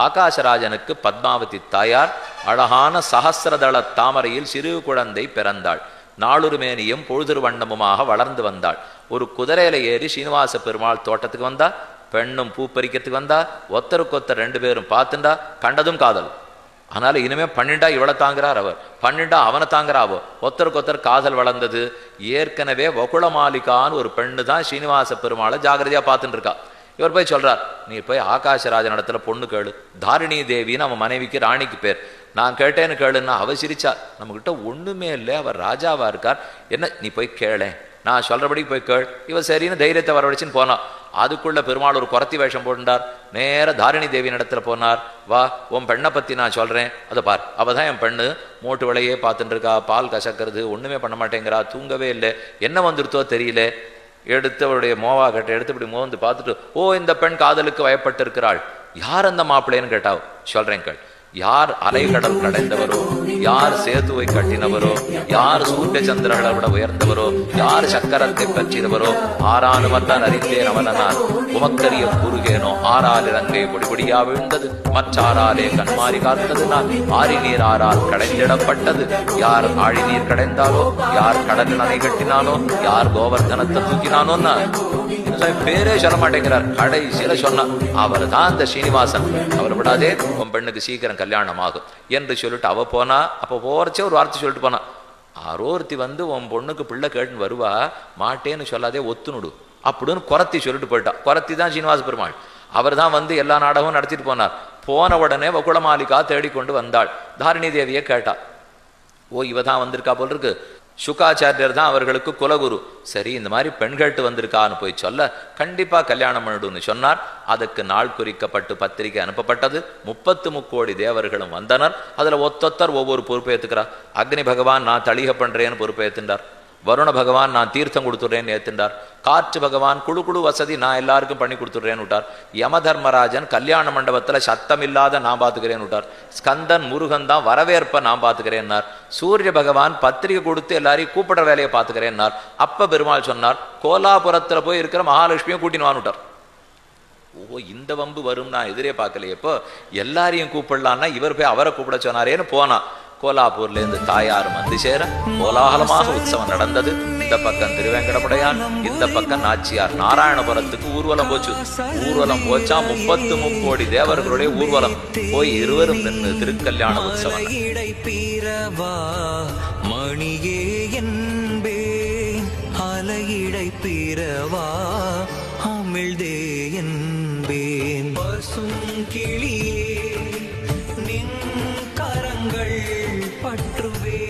ஆகாசராஜனுக்கு பத்மாவதி தாயார் அழகான சஹசிரதள தாமரையில் சிறு குழந்தை பிறந்தாள். நாளொரு மேனியும் பொழுதுரு வண்ணமுமாக வளர்ந்து வந்தாள். ஒரு குதிரையில ஏறி ஸ்ரீனிவாச பெருமாள் தோட்டத்துக்கு வந்தா. பெண்ணும் பூ பறிக்கிறதுக்கு வந்தா. ஒத்தருக்கொத்தர் 2 பேரும் பார்த்துண்டா. கண்டதும் காதல். அதனால இனிமே 12 இவளை தாங்குறார் அவர், 12 அவனை தாங்குறாவோ. ஒத்தருக்கொத்தர் காதல் வளர்ந்தது. ஏற்கனவே வகுளமாலிகான்னு ஒரு பெண்ணு தான் ஸ்ரீனிவாச பெருமாளை ஜாகிரதையா பார்த்துட்டு இருக்கா. இவர் போய் சொல்றார், நீ போய் ஆகாசராஜன் இடத்துல பொண்ணு கேளு. தாரிணி தேவின்னு அவன் மனைவிக்கு ராணிக்கு பேர். நான் கேட்டேன்னு கேளுன்னா அவ சிரிச்சா. நம்மகிட்ட ஒண்ணுமே இல்லை, அவர் ராஜாவா இருக்கார், என்ன நீ போய் கேளேன், நான் சொல்றபடி போய் கேள். இவ சரின்னு தைரியத்தை வரவழைச்சின்னு போனான். அதுக்குள்ள பெருமாள் ஒரு குறத்தி வேஷம் போட்டுட்டார். நேர தாரிணி தேவியின் இடத்துல போனார். வா, உன் பெண்ணை பத்தி நான் சொல்றேன், அதை பார். அவதான் என் பெண்ணு, மோட்டு விலையே பார்த்துட்டு இருக்கா, பால் கசக்கிறது, ஒண்ணுமே பண்ண மாட்டேங்கிறா, தூங்கவே இல்லை, என்ன வந்துருத்தோ தெரியல. எடுத்து அவருடைய மோவா கட்டை எடுத்து இப்படி மோந்து பார்த்துட்டு, ஓ இந்த பெண் காதலுக்கு வயப்பட்டு இருக்கிறாள், யார் அந்த மாப்பிள்ளைன்னு கேட்டா. சொல்றேன் கேள். யார் அலைகடல் கடைந்தவரோ, யார் சேதுவை கட்டினவரோ, யார் சூரிய சந்திரனை விட உயர்ந்தவரோ, யார் சக்கரத்தை பற்றினவரோ, ஆறானுமத்தான் அறிந்தேன் அவனான் உமக்கரிய குறுகேனோ, ஆறால் இறங்கை பொடிபொடியா விழுந்தது, மற்றாராலே கண்மாறி காத்தது, நான் ஆரி நீர் ஆறால் கடைந்திடப்பட்டது. யார் ஆழி நீர் கடைந்தாலோ, யார் கடலில் அணை கட்டினாலோ, யார் கோவர்தனத்தை தூக்கினானோன்னா பேரே சொல்ல மாட்டேங்கிறார். கடைசியில சொன்னா அவர் தான் அந்த ஸ்ரீனிவாசன். அவர் விடாதே, உன் பெண்ணுக்கு சீக்கிரம் கல்யாணம் ஆகும் என்று சொல்லிட்டு அவ போனா. அப்ப போறச்சே ஒரு வார்த்தை சொல்லிட்டு போனா, ஆரோர்த்தி வந்து உன் பொண்ணுக்கு பிள்ளை கேட்டுன்னு வருவா, மாட்டேன்னு சொல்லாதே ஒத்துனுடு அப்படின்னு குறத்தி சொல்லிட்டு போயிட்டா. குறத்தி தான் ஸ்ரீனிவாச பெருமாள். அவர் தான் வந்து எல்லா நாடகமும் நடத்திட்டு போனார். போன உடனே வகுளமாலிகா தேடிக்கொண்டு வந்தாள். தாரிணி தேவியை கேட்டா. ஓ இவ தான் வந்திருக்கா போல் இருக்கு. சுகாச்சாரியர் தான் அவர்களுக்கு குலகுரு. சரி, இந்த மாதிரி பெண்கள்ட்டு வந்திருக்கான்னு போய் சொல்ல, கண்டிப்பா கல்யாணம் பண்ணிடுன்னு சொன்னார். அதுக்கு நாள் குறிக்கப்பட்டு பத்திரிகை அனுப்பப்பட்டது. 33 கோடி தேவர்களும் வந்தனர். அதுல ஒத்தொத்தர் ஒவ்வொரு பொறுப்பை ஏத்துக்கிறார். அக்னி பகவான் நான் தளிக பண்றேன்னு பொறுப்பை ஏத்துண்டார். வருண பகவான் நான் தீர்த்தம் கொடுத்துடுறேன்னு ஏத்துண்டார். காற்று பகவான் குழு குழு வசதி நான் எல்லாருக்கும் பண்ணி கொடுத்துடுறேன்னு விட்டார். யம தர்மராஜன் கல்யாண மண்டபத்துல சத்தம் இல்லாத நான் பாத்துக்கிறேன்னு விட்டார். ஸ்கந்தன் முருகன் தான் வரவேற்ப நான் பாத்துக்கிறேன்னார். சூரிய பகவான் பத்திரிகை கொடுத்து எல்லாரையும் கூப்பிடுற வேலையை பாத்துக்கிறேன்னார். அப்ப பெருமாள் சொன்னார், கோலாபுரத்துல போய் இருக்கிற மகாலட்சுமியை கூட்டின்னு விட்டார். ஓ இந்த வம்பு வரும் நான் எதிரே பார்க்கலையே. இப்போ எல்லாரையும் கூப்பிடலான்னா இவர் போய் அவரை கூப்பிட சொன்னாரேன்னு போனா. கோலாப்பூர்ல இருந்து தாயாரும் வந்து சேர கோலாகலமாக உற்சவம் நடந்தது. இந்த பக்கம் திருவேங்கடமுடையான், இந்த பக்கம் நாச்சியார். நாராயணபுரத்துக்கு ஊர்வலம் போச்சு. ஊர்வலம் போச்சா 33 கோடி தேவர்களுடைய ஊர்வலம் போய் இருவரும் நின்று திருக்கல்யாண உற்சவம். மணியே என்பே அலையிடை பீரவா அமிழ்தே என்பேன் பசும் கிளியே நின் கரங்கள் பற்றுவே.